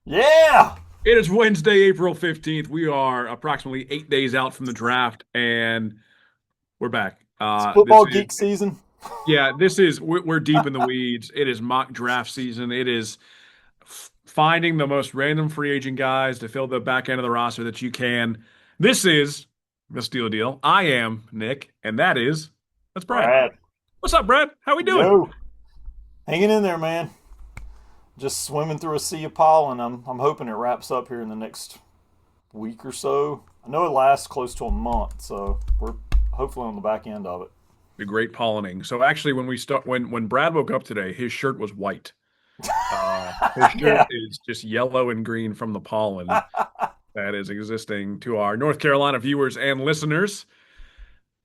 Yeah, It is Wednesday, April 15th. We are approximately 8 days out from the draft, and we're back. it's This football is, geek season. yeah, we're deep in the weeds. It is mock draft season. It is finding the most random free agent guys to fill the back end of the roster that you can. This is the Steal Deal. I am Nick, and that's Brad. Brad, What's up, Brad? How we doing? yo, hanging in there, man. Just swimming through a sea of pollen. I'm hoping it wraps up here in the next week or so. I know it lasts close to a month, so we're hopefully on the back end of it. The great pollinating. So actually, when Brad woke up today, his shirt was white. His shirt Yeah, is just yellow and green from the pollen that is existing to our North Carolina viewers and listeners.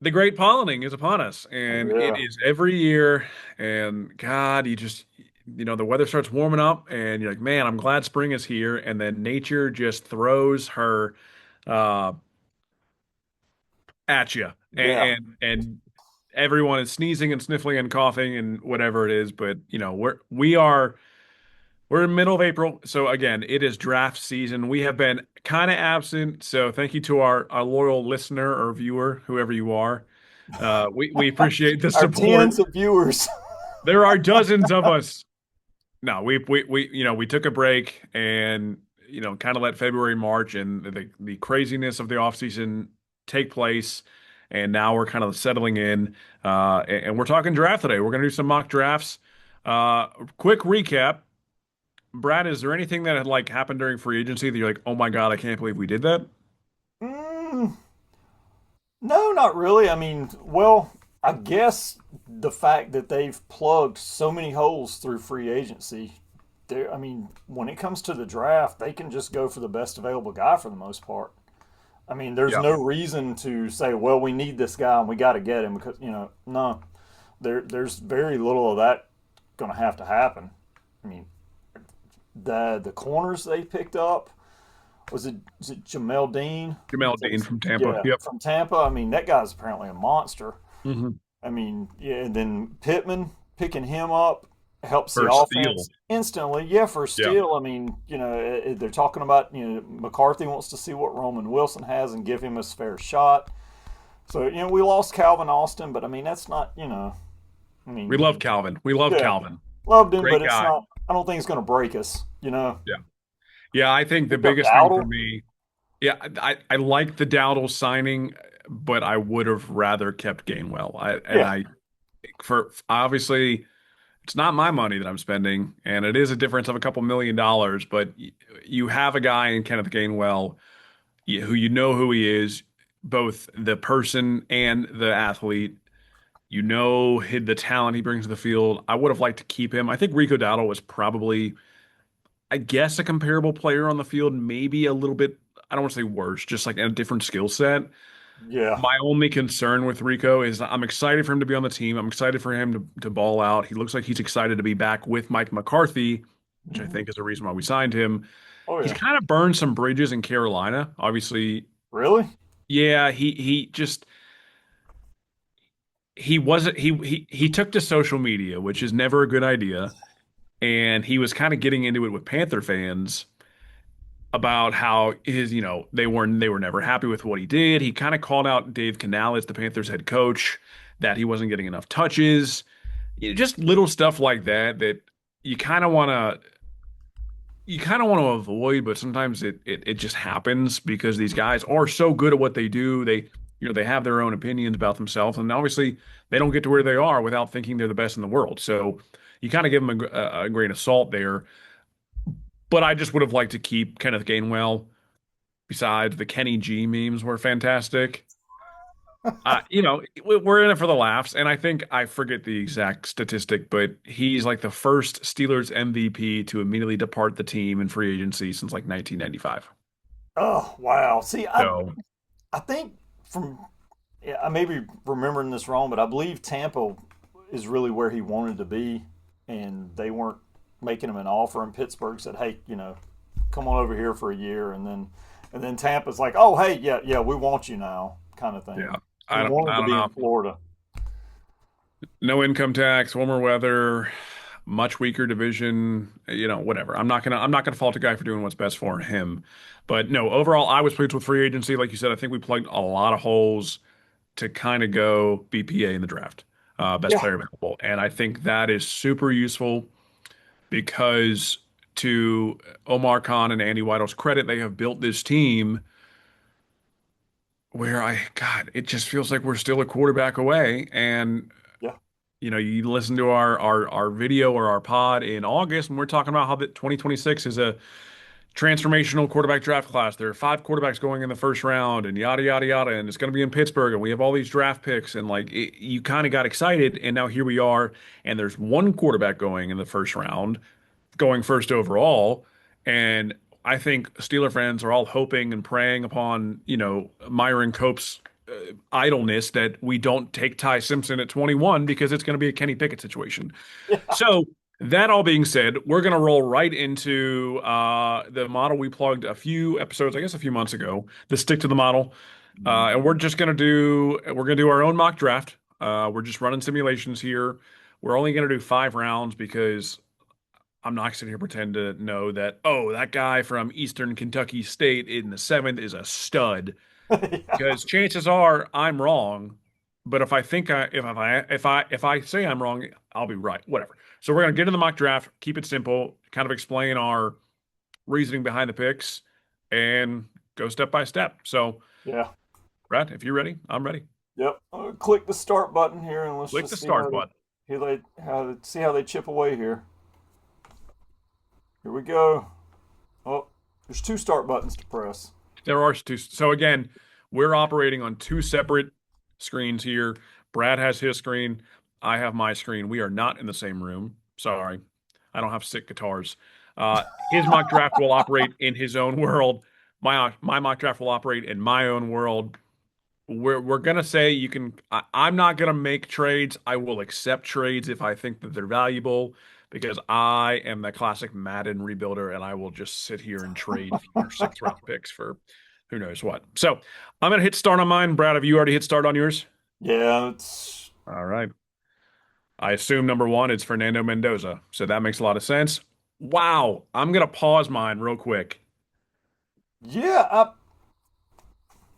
The great pollinating is upon us, and it yeah, is every year. And God, the weather starts warming up, and you're like, man, I'm glad spring is here. And then nature just throws her uh, at you, yeah. and everyone is sneezing and sniffling and coughing and whatever it is. But we're in the middle of April, so again, it is draft season. We have been kind of absent, so thank you to our loyal listener or viewer, whoever you are. We appreciate the Our support. tens of viewers. There are dozens of us. No, we took a break and kind of let February, March, and the craziness of the off season take place, and now we're kind of settling in, and we're talking draft today. We're gonna do some mock drafts. Quick recap. Brad, is there anything that had like happened during free agency that you're like, oh my God, I can't believe we did that? Mm, no, not really. I mean, well, I guess the fact that they've plugged so many holes through free agency, I mean, when it comes to the draft, they can just go for the best available guy for the most part. I mean, there's Yeah. no reason to say, well, we need this guy and we got to get him because, no, there's very little of that going to have to happen. I mean, the corners they picked up, is it Jamel Dean? Jamel Dean from Tampa. Yeah, Yep. from Tampa. I mean, that guy's apparently a monster. Hmm. I mean, yeah, and then Pittman picking him up helps the First steal. offense instantly. Yeah, for a Yeah. steal. I mean, they're talking about, McCarthy wants to see what Roman Wilson has and give him his fair shot. So, we lost Calvin Austin, but I mean, that's not, I We mean, love Calvin. We love yeah, Calvin. loved him, Great but it's guy. not, I don't think it's going to break us. Yeah. Yeah, I think the Picked up biggest thing for Dowdle. me, yeah, I like the Dowdle signing, but I would have rather kept Gainwell. Yeah. For obviously it's not my money that I'm spending, and it is a difference of a couple $1 million, but you have a guy in Kenneth Gainwell who you know who he is, both the person and the athlete. The talent he brings to the field. I would have liked to keep him. I think Rico Dowdle was probably, I guess, a comparable player on the field, maybe a little bit, I don't want to say worse, just like a different skill set. Yeah. My only concern with Rico is I'm excited for him to be on the team. I'm excited for him to ball out. He looks like he's excited to be back with Mike McCarthy, which I Mhm. think is the reason why we signed him. Oh, He's yeah. kind of burned some bridges in Carolina. Obviously, Really? yeah, he just he wasn't he took to social media, which is never a good idea, and he was kind of getting into it with Panther fans about how they were never happy with what he did. He kind of called out Dave Canales, the Panthers head coach, that he wasn't getting enough touches. Just little stuff like that that you kind of want to you kind of want to avoid, but sometimes it just happens because these guys are so good at what they do. They have their own opinions about themselves, and obviously they don't get to where they are without thinking they're the best in the world. So you kind of give them a grain of salt there. But I just would have liked to keep Kenneth Gainwell. Besides, the Kenny G memes were fantastic. We're in it for the laughs, and I think I forget the exact statistic, but he's like the first Steelers MVP to immediately depart the team in free agency since like 1995. Oh, wow. See, So, I think from yeah, I may be remembering this wrong, but I believe Tampa is really where he wanted to be, and they weren't making him an offer. And Pittsburgh said, "Hey, come on over here for a year," and then Tampa's like, "Oh, hey, yeah, yeah, we want you now," kind of yeah, thing. He I wanted to don't be in know. Florida. No income tax, warmer weather. much weaker division, whatever. I'm not gonna fault a guy for doing what's best for him. But no, overall, I was pleased with free agency. Like you said, I think we plugged a lot of holes to kind of go BPA in the draft, best Yeah. player available. And I think that is super useful because to Omar Khan and Andy Weidl's credit, they have built this team where God, it just feels like we're still a quarterback away. And Yeah. you listen to our video or our pod in August, and we're talking about how the 2026 is a transformational quarterback draft class. There are 5 quarterbacks going in the first round, and yada yada yada, and it's going to be in Pittsburgh, and we have all these draft picks, and you kind of got excited, and now here we are, and there's one quarterback going in the first round, going first overall, and I think Steeler fans are all hoping and praying upon Myron Cope's idleness that we don't take Ty Simpson at 21 because it's going to be a Kenny Pickett situation. Yeah. So that all being said, we're going to roll right into the model we plugged a few episodes, I guess a few months ago, the stick to the model. And we're going to do our own mock draft. We're just running simulations here. We're only going to do 5 rounds because I'm not sitting here pretend to know that, oh, that guy from Eastern Kentucky State in the 7th is a stud. Yeah. Because chances are I'm wrong, but if I say I'm wrong, I'll be right. Whatever. So we're gonna get into the mock draft, keep it simple, kind of explain our reasoning behind the picks, and go step by step. So, Yeah. Brad, if you're ready, I'm ready. Yep. Click the start button here, and let's Click the just see how start button. they chip away here. Here we go. Oh, there's 2 start buttons to press. There are two. So again, we're operating on 2 separate screens here. Brad has his screen. I have my screen. We are not in the same room. Sorry. I don't have sick guitars. His mock draft will operate in his own world. My mock draft will operate in my own world. We're gonna say you can. I'm not gonna make trades. I will accept trades if I think that they're valuable because I am the classic Madden rebuilder, and I will just sit here and trade future 6th round picks for who knows what. So I'm gonna hit start on mine. Brad, have you already hit start on yours? Yeah, it's All right. I assume number 1 is Fernando Mendoza, so that makes a lot of sense. Wow, I'm gonna pause mine real quick. yeah.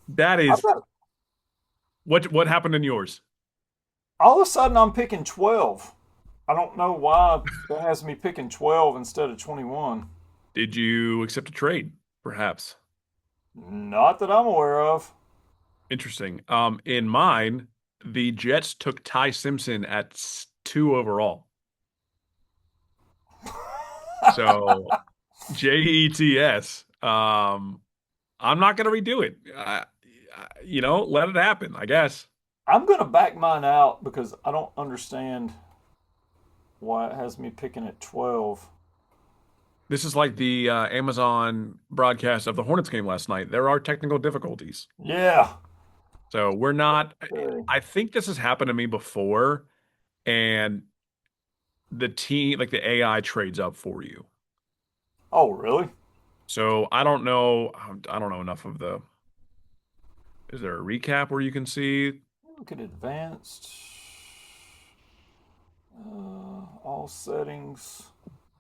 That I've is got what happened in yours. all of a sudden I'm picking 12. I don't know why that has me picking 12 instead of 21. Did you accept a trade, perhaps? Not that I'm aware of. Interesting. In mine, the Jets took Ty Simpson at 2 overall. So JETS. I'm not gonna redo it. Let it happen, I guess. I'm gonna back mine out because I don't understand why it has me picking at 12. This is like the Amazon broadcast of the Hornets game last night. There are technical difficulties. Yeah. So we're not. Okay. I think this has happened to me before, and the team, like the AI, trades up for you. Oh, really? So I don't know. I don't know enough of the. Is there a recap where you can see? Look at advanced. All settings.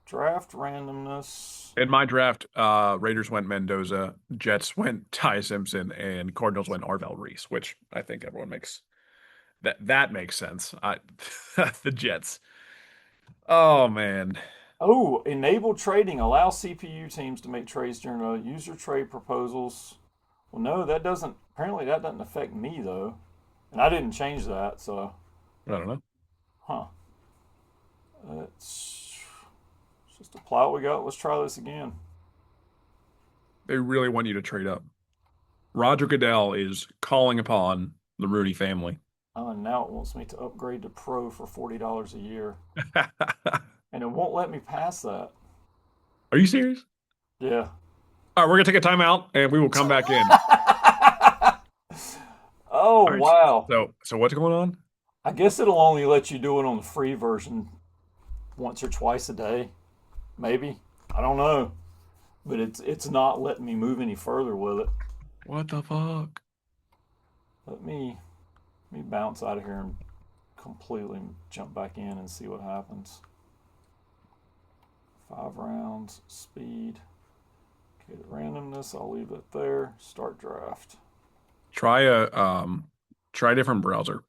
Draft randomness. In my draft, Raiders went Mendoza, Jets went Ty Simpson, and Cardinals went Arvell Reese, which I think everyone makes that makes sense. The Jets. Oh man. Oh, enable trading. Allow CPU teams to make trades during user trade proposals. Well, no, that doesn't. Apparently, that doesn't affect me though, and I didn't change that. So, I don't know. huh? Let's just apply what we got. Let's try this again. They really want you to trade up. Roger Goodell is calling upon the Rooney family. Oh, and now it wants me to upgrade to Pro for $40 a year, Are and it won't let me pass that. you serious? Yeah. All right, we're gonna take a timeout and we will come back in. Oh, All right. wow. So what's going on? I guess it'll only let you do it on the free version once or twice a day, maybe. I don't know, but it's not letting me move any further with it. What the fuck? Let me bounce out of here and completely jump back in and see what happens. 5 rounds, speed. Okay, the randomness, I'll leave it there. Start draft. Try a different browser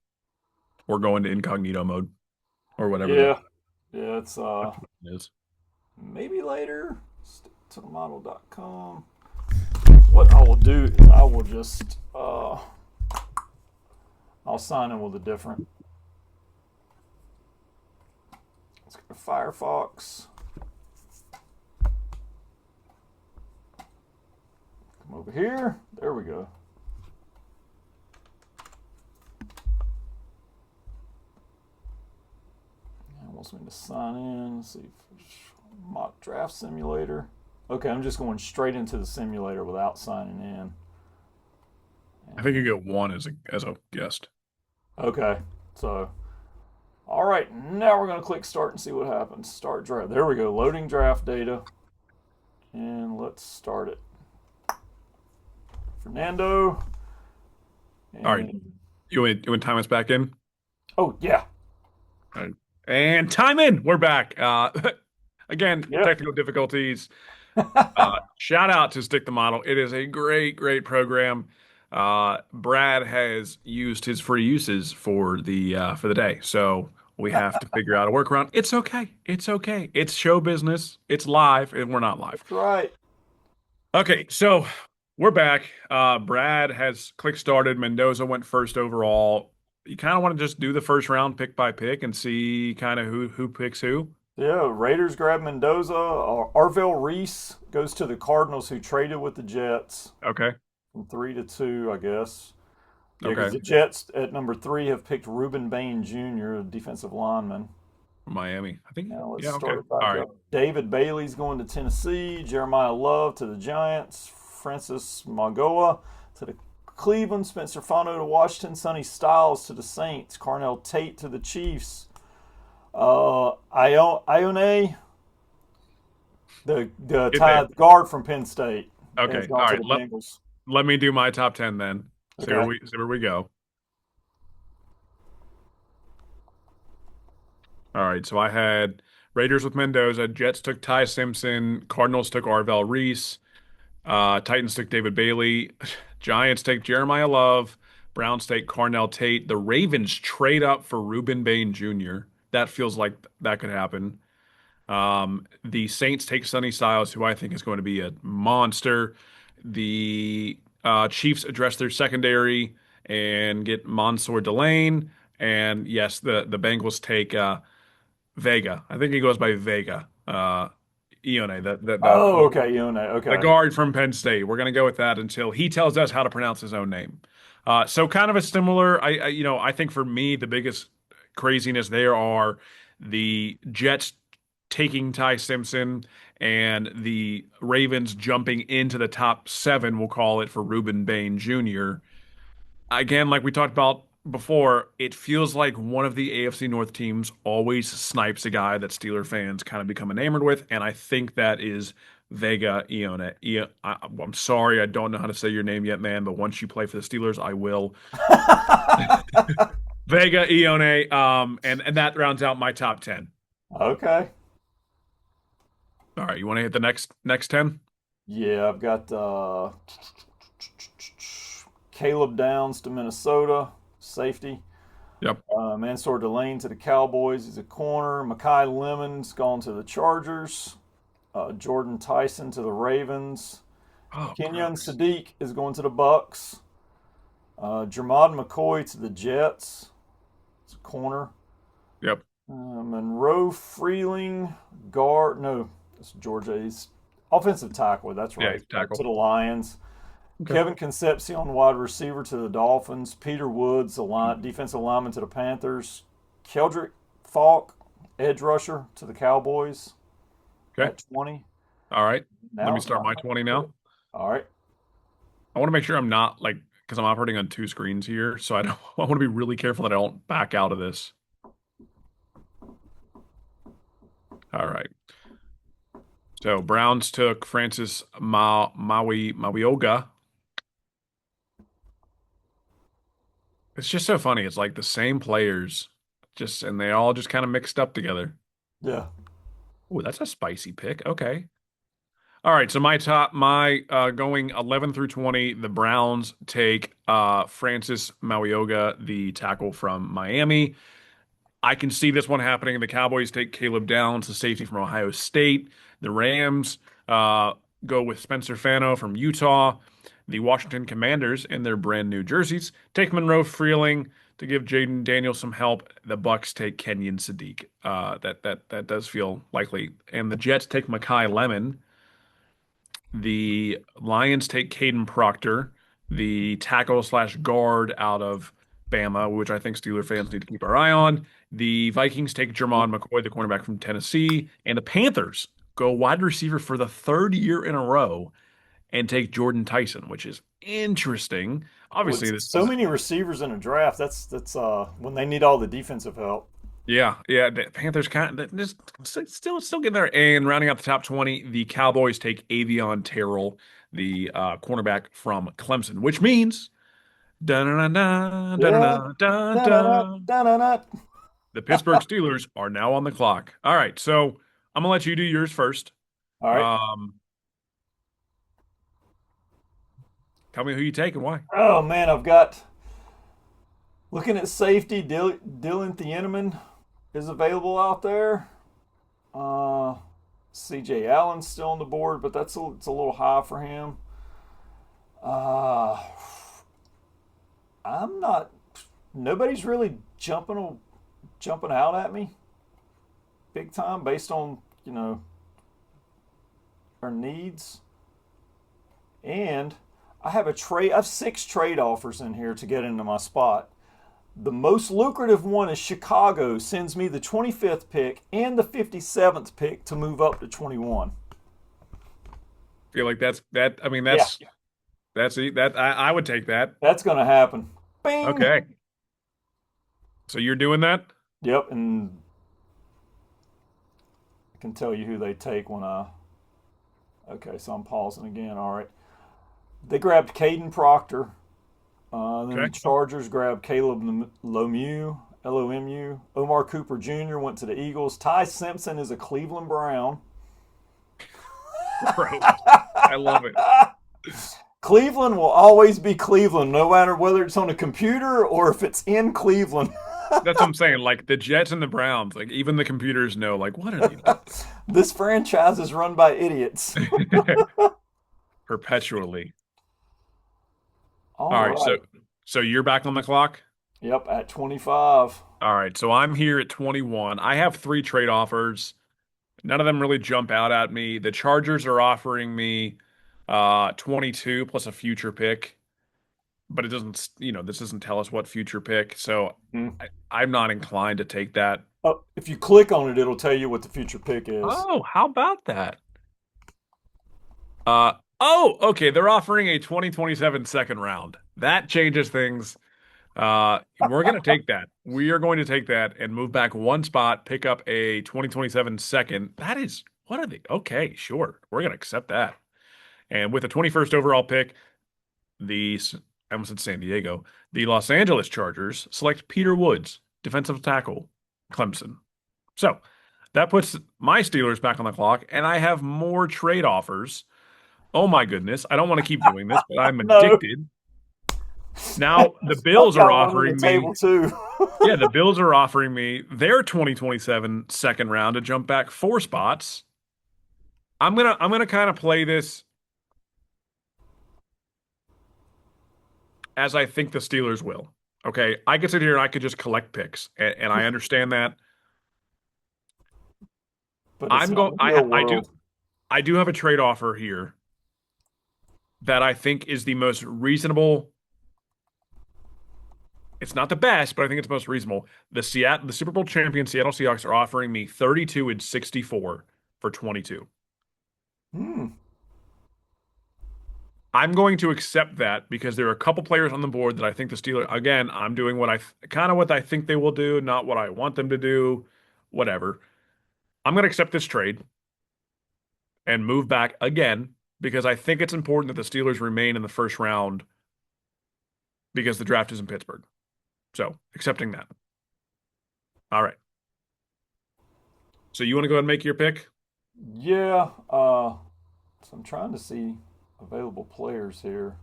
or go into incognito mode or whatever the Yeah. Yeah, it's is. maybe later. Stick to the model.com. What I will do is I will just I'll sign in with a different. Let's go to Firefox. Come over here. There we go. It wants me to sign in. Let's see. Mock draft simulator. Okay, I'm just going straight into the simulator without signing in. I think you get one as a guest. Okay, so all right, now we're going to click start and see what happens. Start draft. There we go. Loading draft data. And let's start it. Fernando. All right. And You want to time us back in? oh, yeah. All right. And time in. We're back. Again, Yep. technical difficulties. Shout out to Stick the Model. It is a great, great program. Brad has used his free uses for the day, so we have to figure out a workaround. It's okay. It's okay. It's show business. It's live, and we're not live. That's right. Okay, so we're back. Brad has click started. Mendoza went first overall. You kind of want to just do the first round pick by pick and see kind of who picks who. Yeah, Raiders grab Mendoza. Arvell Reese goes to the Cardinals, who traded with the Jets Okay. from 3-2, I guess. Yeah, because Okay. the Jets at number 3 have picked Reuben Bain Jr., a defensive lineman. Miami. I think. Now let's Yeah, okay. start it back All right. up. David Bailey's going to Tennessee. Jeremiah Love to the Giants. Francis Magoa to the Cleveland. Spencer Fano to Washington. Sonny Styles to the Saints. Carnell Tate to the Chiefs. Ione, the Get there. tied guard from Penn State, has Okay. All gone to right. the Bengals. Let me do my top 10 then. Okay. See where we go. All right. So I had Raiders with Mendoza. Jets took Ty Simpson. Cardinals took Arvell Reese. Titans took David Bailey. Giants take Jeremiah Love. Browns take Carnell Tate. The Ravens trade up for Reuben Bain Jr. That feels like that could happen. The Saints take Sonny Styles, who I think is going to be a monster. The Chiefs address their secondary and get Mansour Delane. And yes, the Bengals take Vega. I think he goes by Vega. Ione, Oh, okay, Ione. the Okay. guard from Penn State. We're going to go with that until he tells us how to pronounce his own name. So kind of a similar. I think for me the biggest craziness there are the Jets taking Ty Simpson and the Ravens jumping into the top 7. We'll call it for Reuben Bain Jr. Again, like we talked about before, it feels like one of the AFC North teams always snipes a guy that Steeler fans kind of become enamored with, and I think that is Vega Ione. I'm sorry, I don't know how to say your name yet, man, but once you play for the Steelers, I will. Vega Ione, and that rounds out my top 10. Okay. All right, you want to hit the next 10? Yeah, I've got Caleb Downs to Minnesota, safety. Yep. Mansour Delane to the Cowboys. He's a corner. Makai Lemon's gone to the Chargers. Jordan Tyson to the Ravens. Oh, Kenyon gross. Sadiq is going to the Bucks. Jermod McCoy to the Jets. It's a corner. Yep. Monroe Freeling, guard. No, it's Georgia. He's offensive tackle. That's Yeah, right. he's tackle. To the Lions. Okay. Kevin Concepcion, wide receiver to the Dolphins. Peter Woods, defensive lineman to the Panthers. Keldrick Falk, edge rusher to the Cowboys Okay. at 20. All right. Now Let me it's start my not- 20 now. All right. I want to make sure I'm not like because I'm operating on 2 screens here, so I don't. I want to be really careful that I don't back out of this. All right. So Browns took Francis Mawioga. It's just so funny. It's like the same players, and they all just kind of mixed up together. Yeah. Oh, that's a spicy pick. Okay. All right, so my going 11 through 20, the Browns take Francis Mauigoa, the tackle from Miami. I can see this one happening. The Cowboys take Caleb Downs, the safety from Ohio State. The Rams uh, go with Spencer Fano from Utah. The Washington Commanders, in their brand new jerseys, take Monroe Freeling to give Jaden Daniels some help. The Bucks take Kenyon Sadiq. That does feel likely. And the Jets take Makai Lemon. The Lions take Caden Proctor, the tackle slash guard out of Bama, which I think Steeler fans need to keep our eye on. The Vikings take Jermon McCoy, the cornerback from Tennessee, and the Panthers go wide receiver for the third year in a row and take Jordan Tyson, which is interesting. Obviously, With this so is many receivers in a draft, that's when they need all the defensive help. yeah. The Panthers kind of just still getting there. And rounding out the top 20, the Cowboys take Avion Terrell, the cornerback from Clemson, which means. Da-na-na-na, Yeah. Da-da-da, da-na-na-da-da. da-da-da. The Pittsburgh Steelers are now on the clock. All right, so I'm gonna let you do yours first. All right. Um, Tell me who you take and why. Oh man, I've got looking at safety. Dylan Thieneman is available out there. Uh, C.J. Allen's still on the board, but it's a little high for him. Uh, I'm not. Nobody's really jumping out at me big time based on our needs. And I have I have 6 trade offers in here to get into my spot. The most lucrative one is Chicago sends me the 25th pick and the 57th pick to move up to 21. Feel like that's that. I mean, Yeah, that I would take that. that's going to happen. Bing. Okay, so you're doing that. Yep, and I can tell you who they take when I. Okay, so I'm pausing again. All right. They grabbed Caden Proctor. Then the Okay, Chargers grabbed Caleb Lomu. Omar Cooper Jr. went to the Eagles. Ty Simpson is a Cleveland Brown. gross. I love it. Cleveland will always be Cleveland, no matter whether it's on a computer or if it's in Cleveland. That's what I'm saying. Like the Jets and the Browns, like even the computers know. Like, what are they This franchise is run by idiots. doing? Perpetually. All All right, right. so you're back on the clock. Yep, at 25. All right, so I'm here at 21. I have 3 trade offers. None of them really jump out at me. The Chargers are offering me 22 plus a future pick, but it doesn't, this doesn't tell us what future pick. So Hmm. I'm not inclined to take that. Oh, if you click on it, it'll tell you what the future pick is. Oh, how about that? Uh okay, they're offering a 2027 second round. That changes things. We're going to take that. We are going to take that and move back one spot, pick up a 2027 second. That is, what are they? Okay, sure. We're going to accept that. And with the 21st overall pick, I almost said San Diego, the Los Angeles Chargers select Peter Woods, defensive tackle, Clemson. So that puts my Steelers back on the clock, and I have more trade offers. Oh my goodness. I don't want to keep doing this, but I'm No, addicted. Now the I've Bills are got one on the offering me, table too. yeah, the Bills are offering me their 2027 second round to jump back 4 spots. I'm gonna kind of play this as I think the Steelers will. Okay, I could sit here and I could just collect picks, and I understand that. But it's I'm not going. the real world. I do have a trade offer here that I think is the most reasonable. It's not the best, but I think it's most reasonable. The Super Bowl champion Seattle Seahawks are offering me 32 and 64 for 22. Hmm. I'm going to accept that because there are a couple players on the board that I think the Steelers, again, I'm doing kind of what I think they will do, not what I want them to do, whatever. I'm going to accept this trade and move back again because I think it's important that the Steelers remain in the first round because the draft is in Pittsburgh. So, accepting that. All right. So, you want to go ahead and make your pick? Yeah. So I'm trying to see available players here.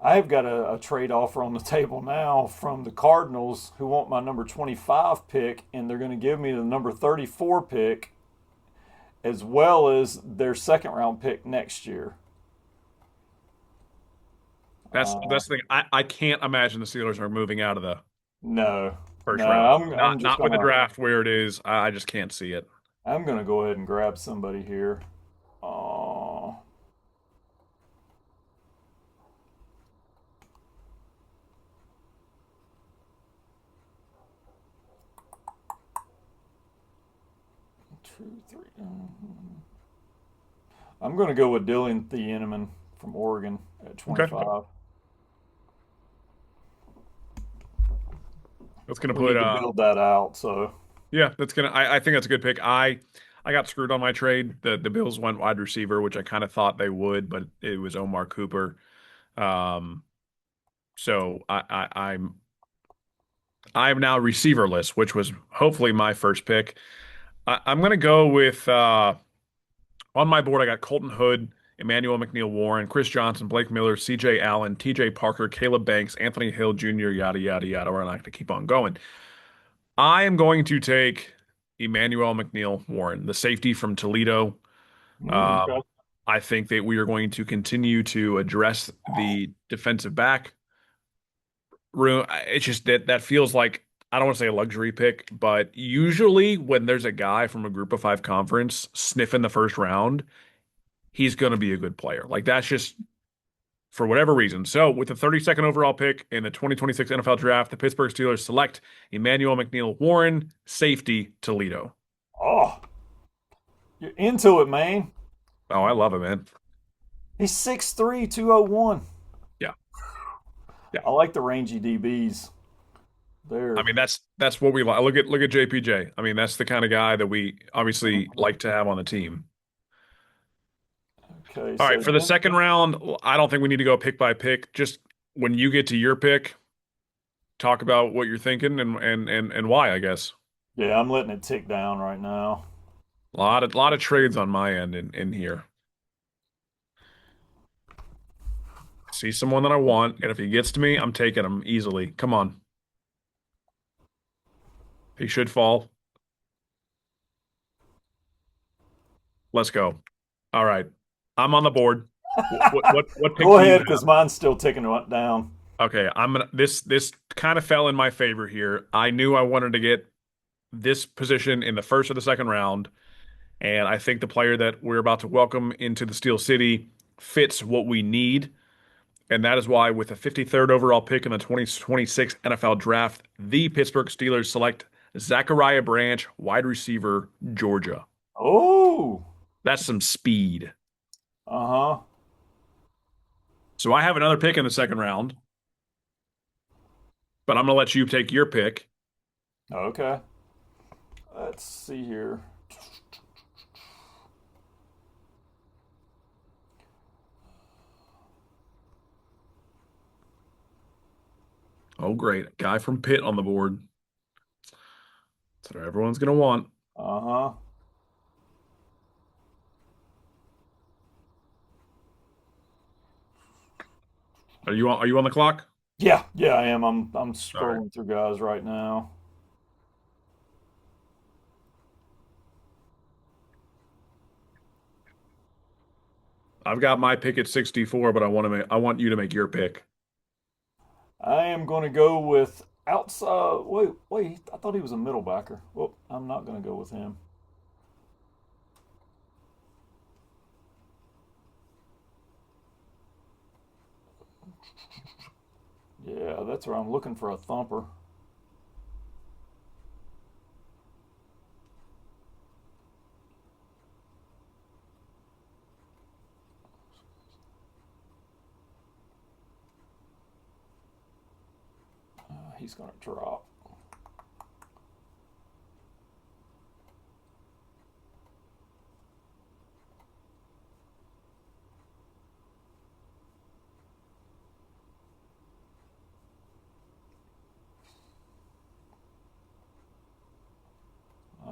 I've got a trade offer on the table now from the Cardinals who want my number 25 pick, and they're going to give me the number 34 pick as well as their second round pick next year. Uh, That's the thing. I can't imagine the Steelers are moving out of the no, no, first round. I'm just Not with the gonna draft where it is. I just can't see it. I'm gonna go ahead and grab somebody here. Uh, 2, 3. I'm gonna go with Dylan Thieneman from Oregon at Okay. 25. That's gonna We put need to build that out. So yeah, that's gonna I think that's a good pick. I got screwed on my trade. The Bills went wide receiver, which I kind of thought they would, but it was Omar Cooper. Um so I'm now receiverless, which was hopefully my first pick. I'm gonna go with on my board I got Colton Hood, Emmanuel McNeil Warren, Chris Johnson, Blake Miller, CJ Allen, TJ Parker, Caleb Banks, Anthony Hill Jr., yada yada yada. We're not going to keep on going. I am going to take Emmanuel McNeil Warren, the safety from Toledo. Um, okay. I think that we are going to continue to address the defensive back room. It's just that feels like I don't want to say a luxury pick, but usually when there's a guy from a group of five conference sniffing the first round, he's going to be a good player. Like that's just for whatever reason. So, with the 32nd overall pick in the 2026 NFL Draft, the Pittsburgh Steelers select Emmanuel McNeil Warren, safety, Toledo. Oh, you're into it, man. Oh, I love it, man. He's 6'3", 201. Yeah, yeah. I like the rangy DBs. I They're mean, that's what we like. Look at JPJ. I mean, that's the kind of guy that we obviously like to have on the team. okay. All right, So for the second round, I don't think we need to go pick by pick. Just when you get to your pick, talk about what you're thinking and why, I guess. yeah, I'm letting it tick down right now. Lot of trades on my end in here. See someone that I want, and if he gets to me, I'm taking him easily. Come on. He should fall. Let's go. All right. I'm on the board. What pick Go do you ahead, have? because mine's still ticking down. Okay, I'm gonna this kind of fell in my favor here. I knew I wanted to get this position in the first or the second round, and I think the player that we're about to welcome into the Steel City fits what we need. And that is why, with the 53rd overall pick in the 2026 NFL Draft, the Pittsburgh Steelers select Zachariah Branch, wide receiver, Georgia. Oh, That's some speed. uh-huh. So I have another pick in the second round, but I'm going to let you take your pick. Okay. Let's see here. Oh, great. Guy from Pitt on the board. That's what everyone's going to want. Uh-huh. Are you on the clock? Yeah, yeah, I am. I'm All right. scrolling through guys right now. I've got my pick at 64, but I want you to make your pick. I am going to go with outside. Wait. I thought he was a middle backer. Well, I'm not going to go with him. Yeah, that's where I'm looking for a thumper. He's going to drop.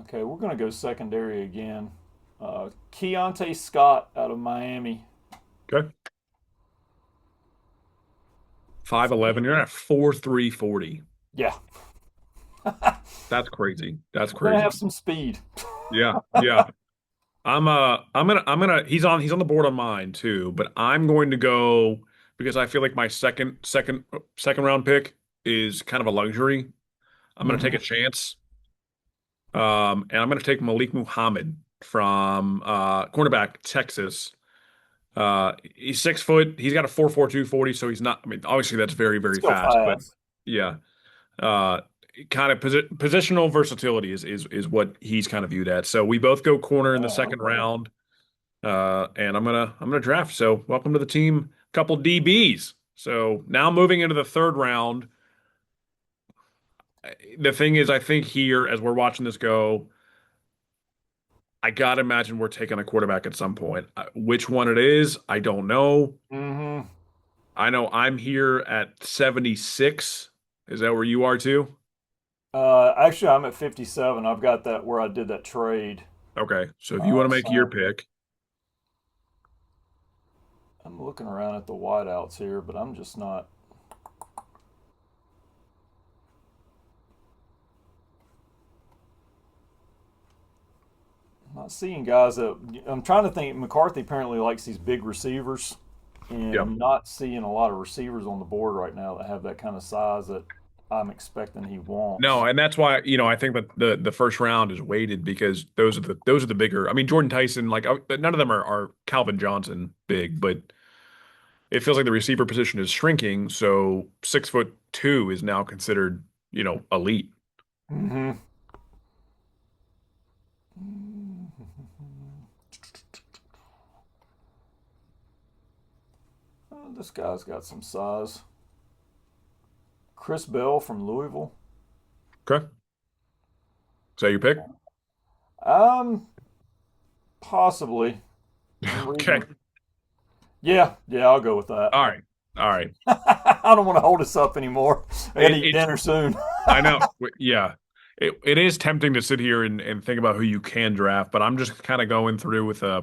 Okay, we're going to go secondary again. Keontae Scott out of Miami. Okay. 5'11". You're at 4.340. Yeah, That's crazy. That's we're going to have crazy. some speed. Yeah, yeah. I'm gonna he's on the board on mine too, but I'm going to go because I feel like my second round pick is kind of a luxury. I'm gonna take a Hmm. chance. And I'm gonna take Malik Muhammad from cornerback Texas. He's 6 foot, he's got a 4.42 40, so he's not, I mean, obviously that's very, very Still fast, but fast. yeah. Uh kind of positional versatility is what he's kind of viewed at. So we both go corner in the Oh, second okay. round. And I'm gonna draft. So welcome to the team, couple DBs. So now moving into the third round. The thing is, I think here, as we're watching this go, I gotta imagine we're taking a quarterback at some point. Which one it is, I don't know. Hmm. I know I'm here at 76. Is that where you are too? Actually, I'm at 57. I've got that where I did that trade. Okay. So if you want to make your So pick, I'm looking around at the wideouts here, but I'm just not seeing guys that. I'm trying to think. McCarthy apparently likes these big receivers, and yeah. I'm not seeing a lot of receivers on the board right now that have that kind of size that I'm expecting he No, wants. and that's why, I think that the first round is weighted because those are the bigger. I mean, Jordan Tyson, like none of them are Calvin Johnson big, but it feels like the receiver position is shrinking. So 6'2" is now considered, elite. Hmm. This guy's got some size. Chris Bell from Louisville. Okay. Is that your pick? Um, Possibly. I'm Okay. reading. Yeah, I'll go with that. All right. All right. I don't want to hold us up anymore. I got to It, eat it's dinner soon. I know. Yeah. It is tempting to sit here and think about who you can draft, but I'm just kind of going through with a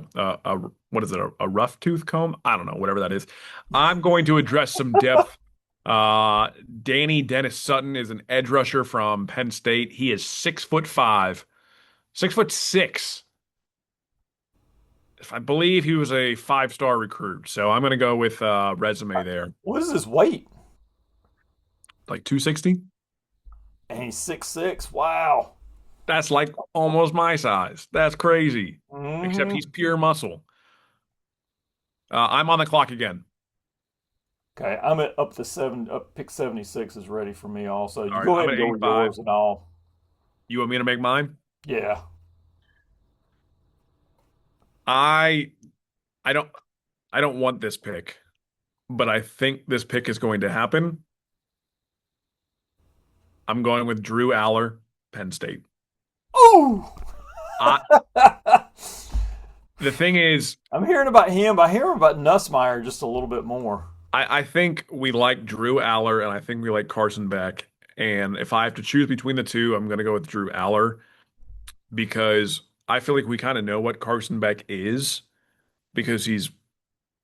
what is it, a rough tooth comb? I don't know, whatever that is. I'm going to address some depth. Danny Dennis Sutton is an edge rusher from Penn State. He is 6'5", 6'6". I believe he was a five-star recruit. So I'm going to go with resume there, What is his weight? like 260. And he's 6'6". Wow. That's like almost my size. That's crazy. Except Hmm. he's pure muscle. I'm on the clock again. Okay, I'm at up to seven. Up pick 76 is ready for me. Also, All you right, go I'm ahead at and go with 85. yours, and I'll. You want me to make mine? Yeah. I I don't I don't want this pick, but I think this pick is going to happen. I'm going with Drew Aller, Penn State. Ooh. I, the thing is, I'm hearing about him. But I hear about Nussmeyer just a little bit more. I think we like Drew Aller and I think we like Carson Beck. And if I have to choose between the two, I'm going to go with Drew Aller because I feel like we kind of know what Carson Beck is because he's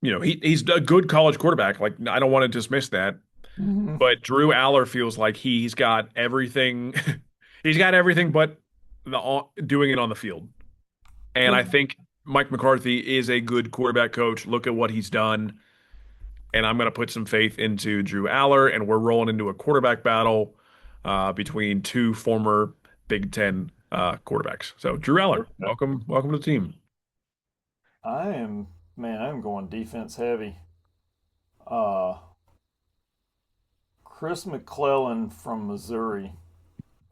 a good college quarterback. Like I don't want to dismiss that, Hmm. but Drew Aller feels like he's got everything. He's got everything but doing it on the field. And I think Mike McCarthy is a good quarterback coach. Look at what he's done. And I'm going to put some faith into Drew Aller, and we're rolling into a quarterback battle between two former Big Ten quarterbacks. So Drew Aller, welcome to the team. I am, man, I'm going defense heavy. Uh, Chris McClellan from Missouri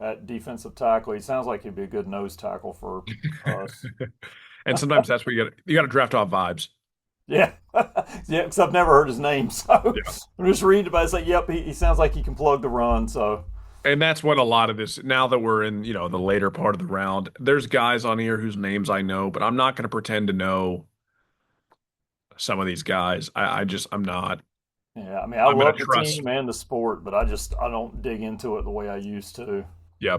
at defensive tackle. He sounds like he'd be a good nose tackle for us. And sometimes that's where you got to draft off vibes. Yeah, yeah. Because I've never heard his name, so Yeah. I'm just reading about it. It's like, yep, he sounds like he can plug the run. So And that's what a lot of this, now that we're in, the later part of the round, there's guys on here whose names I know, but I'm not going to pretend to know some of these guys. I'm not. yeah, I mean, I I'm going to love the trust. team and the sport, but I don't dig into it the way I used to. Yeah.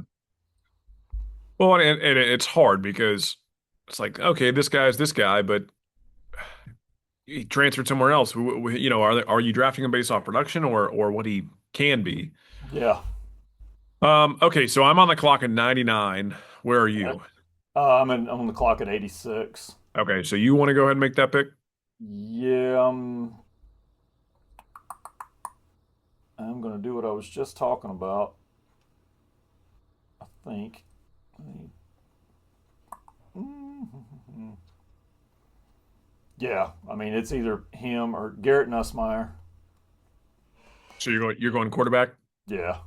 Well, and it's hard because it's like, okay, this guy's this guy, but he transferred somewhere else. Are you drafting him based off production or what he can be? Yeah. Okay, so I'm on the clock at 99. Where are you? I'm on the clock at 86. Okay, so you want to go ahead and make that pick? Yeah, I'm going to do what I was just talking about, I think. Yeah, I mean, it's either him or Garrett Nussmeier. So you're going quarterback? Yeah,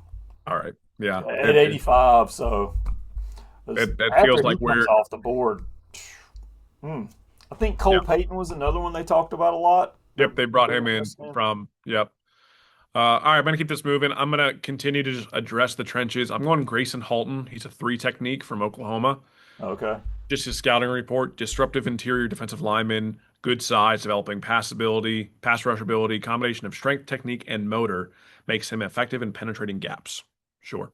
All right. Yeah. at 85. So It after feels he like comes we're off the board, hmm, I think yeah. Cole Payton was another one they talked about a lot. Yep, they brought They him were in missing. from yep. All right, I'm gonna keep this moving. I'm gonna continue to just address the trenches. I'm going Grayson Halton. He's a three technique from Oklahoma. Okay. Just his scouting report: disruptive interior defensive lineman, good size, developing pass ability, pass rush ability, combination of strength, technique, and motor makes him effective in penetrating gaps. Sure.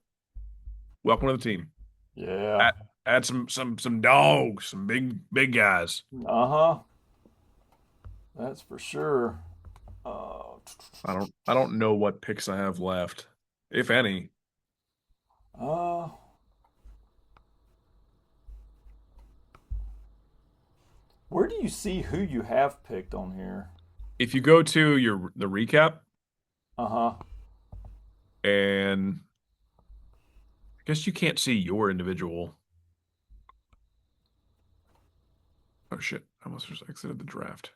Welcome to the team. Yeah. Add some dogs, some big guys. Uh-huh. That's for sure. Uh, I don't know what picks I have left, if any. uh, where do you see who you have picked on here? If you go to the recap, Uh-huh. and I guess you can't see your individual. Oh shit! I almost just exited the draft.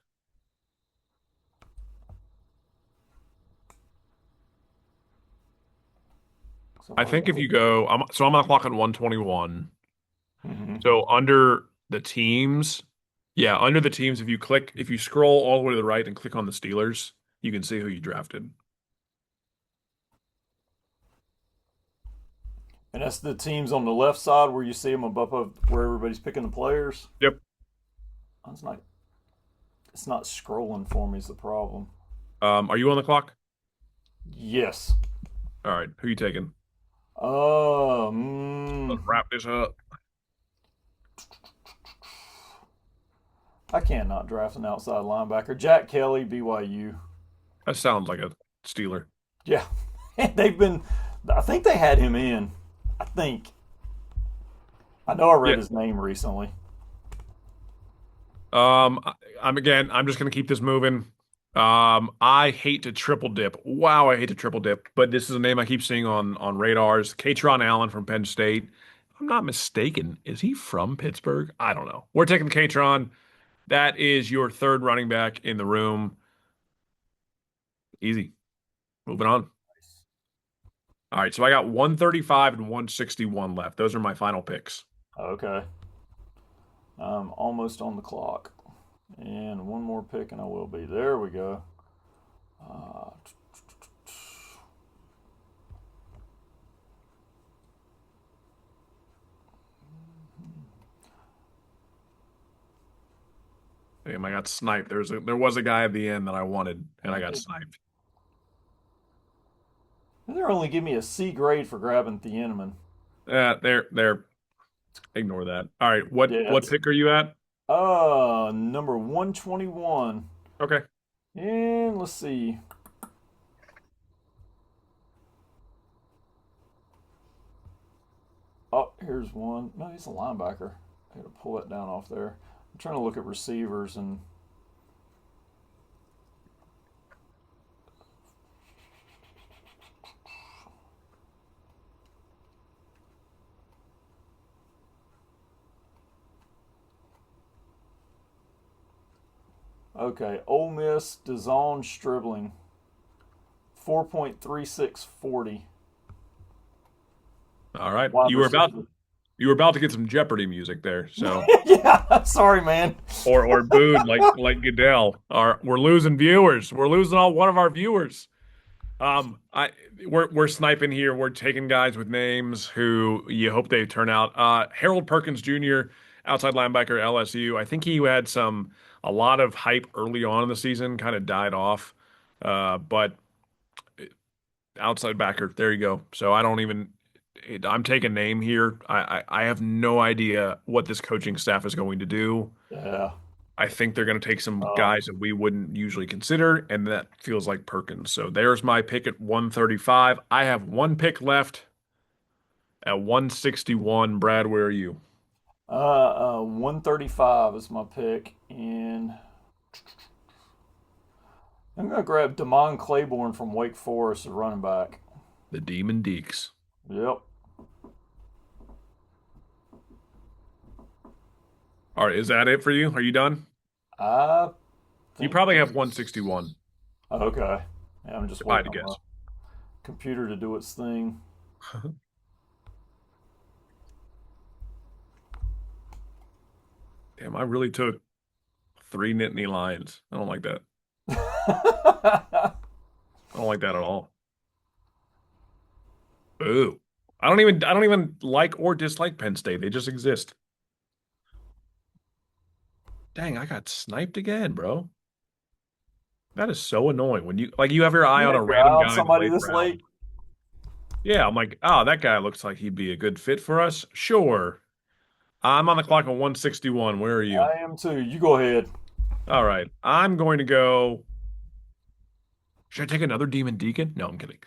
So if I I think if go, you go, I'm on the clock at 121. mhm. So under the teams, yeah, under the teams, if you scroll all the way to the right and click on the Steelers, you can see who you drafted. And that's the teams on the left side where you see them above of where everybody's picking the players. Yep. It's not. It's not scrolling for me. Is the problem? Are you on the clock? Yes. All right. Who you taking? Uh, Let's mm, wrap this up. I can't not draft an outside linebacker. Jack Kelly, BYU. That sounds like a Steeler. Yeah, they've been. I think they had him in. I think. I know I Yeah. read his name recently. I'm just gonna keep this moving. I hate to triple dip. Wow, I hate to triple dip, but this is a name I keep seeing on radars. Katron Allen from Penn State. If I'm not mistaken, is he from Pittsburgh? I don't know. We're taking Katron. That is your third running back in the room. Easy. Moving on. All right, so I got 135 and 161 left. Those are my final picks. Okay, I'm almost on the clock, and one more pick, and I will be. There we go. Uh, Damn, I got sniped. There was a guy at the end that I wanted, and I got sniped. they're only giving me a C grade for grabbing Thieneman. There. Ignore that. All right, what Yeah, what it's pick are you at? number 121. Okay. And let's see. Oh, here's one. No, he's a linebacker. I gotta pull that down off there. I'm trying to look at receivers and okay. Ole Miss Dazon Stribling, 4.3640 All right. wide You were about receiver. you were about to get some Jeopardy music there. So Yeah, sorry, man. or booed like Goodell. We're losing viewers. We're losing all one of our viewers. I we're sniping here. We're taking guys with names who you hope they turn out. Harold Perkins Jr., outside linebacker, LSU. I think he had a lot of hype early on in the season, kind of died off. But outside backer, there you go. So I don't even I'm taking name here. I have no idea what this coaching staff is going to do. Yeah. I think they're going to take some Uh, guys that we wouldn't usually consider, and that feels like Perkins. So there's my pick at 135. I have one pick left at 161. Brad, where are you? 135 is my pick, and I'm gonna grab Damon Claiborne from Wake Forest, a running back. The Demon Deeks. Yep. All right, is that it for you? Are you done? I You think probably this have is 161, okay. Yeah, I'm just if I had waiting to on the guess. computer to do its thing. Damn, I really took three Nittany Lions. I don't like that. I don't like that at all. Ooh. I don't even like or dislike Penn State. They just exist. Dang, I got sniped again, bro. That is so annoying. When you have your eye You on a have your eye random on guy in the somebody late this late? round. Yeah, I'm like, oh, that guy looks like he'd be a good fit for us. Sure. I'm on the clock at 161. Where are you? I am too. You go ahead. All right. I'm going to go. Should I take another Demon Deacon? No, I'm kidding.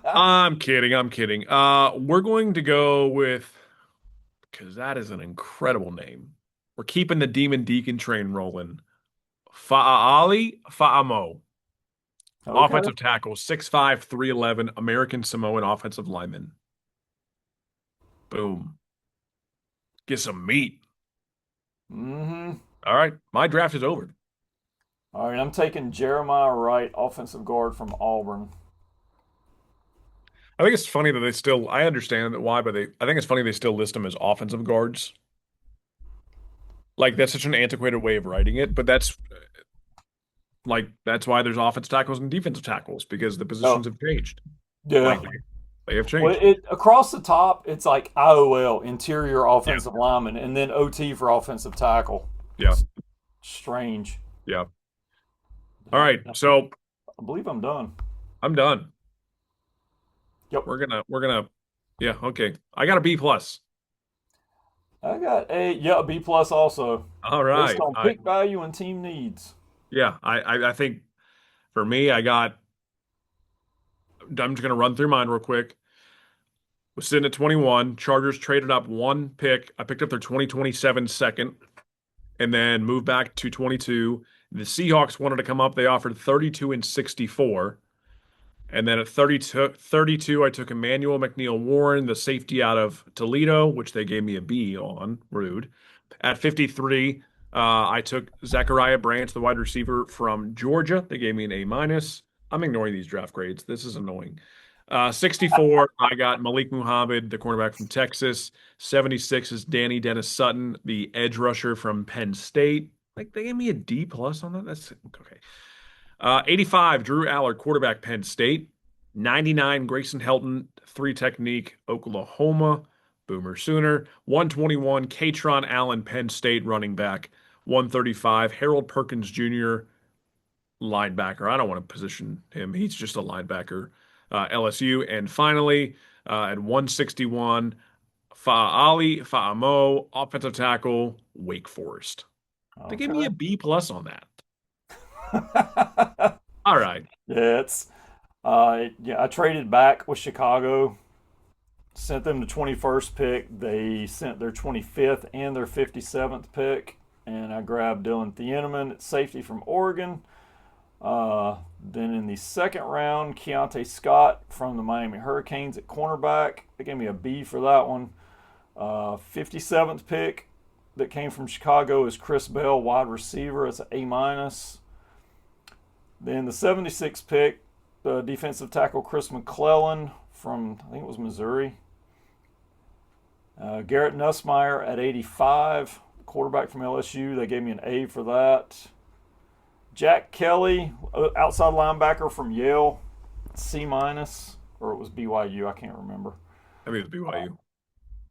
I'm kidding. I'm kidding. We're going to go with because that is an incredible name. We're keeping the Demon Deacon train rolling. Fa'ali Fa'amo, Okay. offensive tackle, 6'5", 311, American Samoan offensive lineman. Boom. Get some meat. Mm-hmm. All right, my draft is over. All right, I'm taking Jeremiah Wright, offensive guard from Auburn. I think it's funny that I understand why, but I think it's funny they still list them as offensive guards. Like that's such an antiquated way of writing it, but that's why there's offensive tackles and defensive tackles because the positions Oh, have changed. yeah. Like they have Well, changed. it across the top, it's like IOL, interior Yeah, offensive lineman, and then OT for offensive tackle. yeah, It's strange. yeah. All Yeah, right, so I believe I'm done. I'm done. Yep. We're gonna yeah, okay. I got a B plus. I got a B plus also, All based right. on pick value and team needs. Yeah, I think for me, I'm just gonna run through mine real quick. Was sitting at 21. Chargers traded up one pick. I picked up their 2027 second and then moved back to 22. The Seahawks wanted to come up. They offered 32 and 64. And then at 32, I took Emmanuel McNeil Warren, the safety out of Toledo, which they gave me a B on. Rude. At 53, I took Zachariah Branch, the wide receiver from Georgia. They gave me an A minus. I'm ignoring these draft grades. This is annoying. 64, I got Malik Muhammad, the cornerback from Texas. 76 is Danny Dennis Sutton, the edge rusher from Penn State. Like they gave me a D plus on that. That's okay. 85, Drew Allard, quarterback, Penn State. 99, Grayson Helton, three technique, Oklahoma, Boomer Sooner. 121, Katron Allen, Penn State, running back. 135, Harold Perkins Jr., linebacker. I don't want to position him. He's just a linebacker, LSU. And finally, at 161, Fa'ali Fa'amo, offensive tackle, Wake Forest. They gave me Okay. a B plus on that. All right. Yeah, it's yeah. I traded back with Chicago, sent them the 21st pick. They sent their 25th and their 57th pick, and I grabbed Dylan Thieneman at safety from Oregon. Then in the second round, Keontae Scott from the Miami Hurricanes at cornerback. They gave me a B for that one. 57th pick that came from Chicago is Chris Bell, wide receiver. It's an A minus. Then the 76th pick, the defensive tackle Chris McClellan from, I think it was Missouri. Garrett Nussmeier at 85, quarterback from LSU. They gave me an A for that. Jack Kelly, outside linebacker from Yale, C minus, or it was BYU, I can't remember. I mean, it's BYU.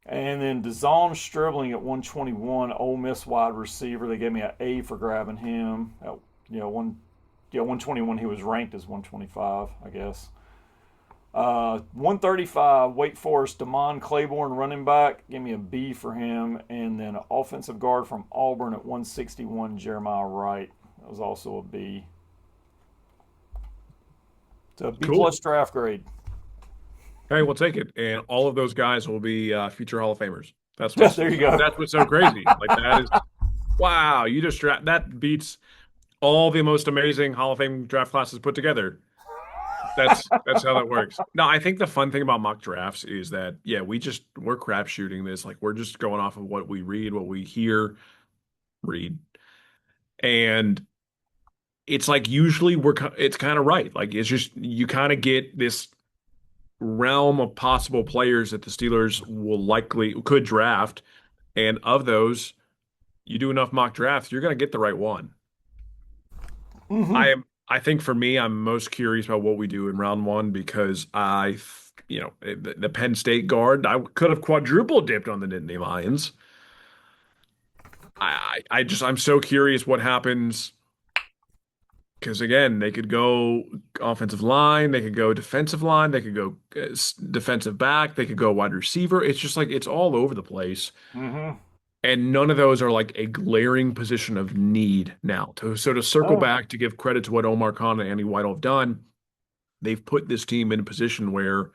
And then DeZon Stribling at 121, Ole Miss wide receiver. They gave me an A for grabbing him. At, 121. He was ranked as 125, I guess. 135, Wake Forest, Damon Claiborne, running back. Give me a B for him. And then an offensive guard from Auburn at 161, Jeremiah Wright. That was also a B. It's a B Cool. plus draft grade. Hey, we'll take it. And all of those guys will be future Hall of Famers. That's Yeah, what's there you go. that's what's so crazy. Like that is wow. That beats all the most amazing Hall of Fame draft classes put together. That's how that works. No, I think the fun thing about mock drafts is that yeah, we're crap shooting this. Like we're just going off of what we read, what we hear, read, and it's like usually it's kind of right. Like it's just you kind of get this realm of possible players that the Steelers could draft, and of those, you do enough mock drafts, you're going to get the right one. Mm-hmm. I think for me, I'm most curious about what we do in round one because the Penn State guard, I could have quadruple dipped on the Nittany Lions. I'm so curious what happens because again, they could go offensive line, they could go defensive line, they could go defensive back, they could go wide receiver. It's just like it's all over the place. Mm-hmm. And none of those are like a glaring position of need now. So to circle Oh. back to give credit to what Omar Khan and Andy Whitehall have done, they've put this team in a position where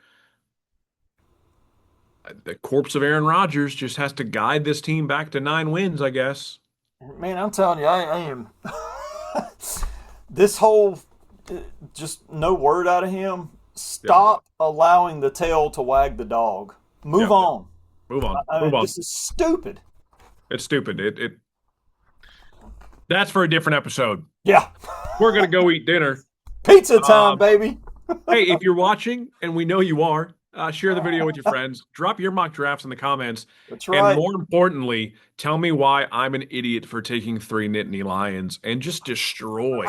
the corpse of Aaron Rodgers just has to guide this team back to 9 wins, I guess. Man, I'm telling you, I am. This whole, just no word out of him. Yep. Stop allowing the tail to wag the dog. Move Yep. on. Move on. I Move mean, on. this is stupid. It's stupid. That's for a different episode. Yeah. We're gonna go eat dinner. Pizza time, Um, baby. hey, if you're watching, and we know you are, share the video with your friends. Drop your mock drafts in the comments. That's And right. more importantly, tell me why I'm an idiot for taking 3 Nittany Lions and just destroy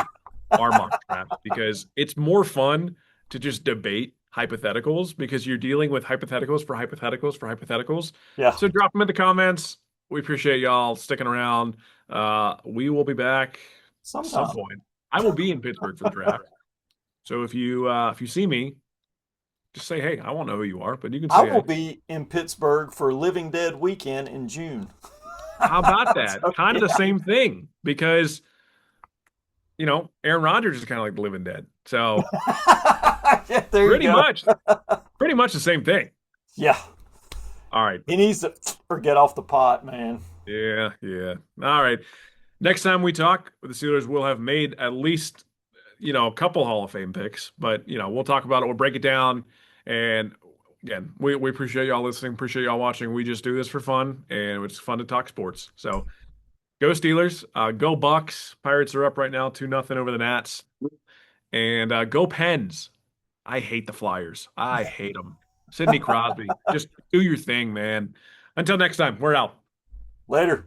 our mock draft because it's more fun to just debate hypotheticals because you're dealing with hypotheticals for hypotheticals for hypotheticals. Yeah. So drop them in the comments. We appreciate y'all sticking around. We will be back at some Sometime. point. I will be in Pittsburgh for the draft. So if you see me, just say, hey, I won't know who you are, but you can I say, will hey, be in Pittsburgh for Living Dead weekend in June. how about that? So, Kind of yeah. the same thing because, Aaron Rodgers is kind of like the living dead. So Yeah, there you pretty go. much, pretty much the same thing. Yeah. All right. He needs to or get off the pot, man. Yeah, yeah. All right. Next time we talk, the Steelers will have made at least, a couple Hall of Fame picks, but, we'll talk about it. We'll break it down. And again, we appreciate y'all listening, appreciate y'all watching. We just do this for fun, and it's fun to talk sports. So go Steelers, go Bucks. Pirates are up right now, 2-0 over the Nats. And go Pens. I hate the Flyers. I hate them. Sidney Crosby, just do your thing, man. Until next time, we're out. Later.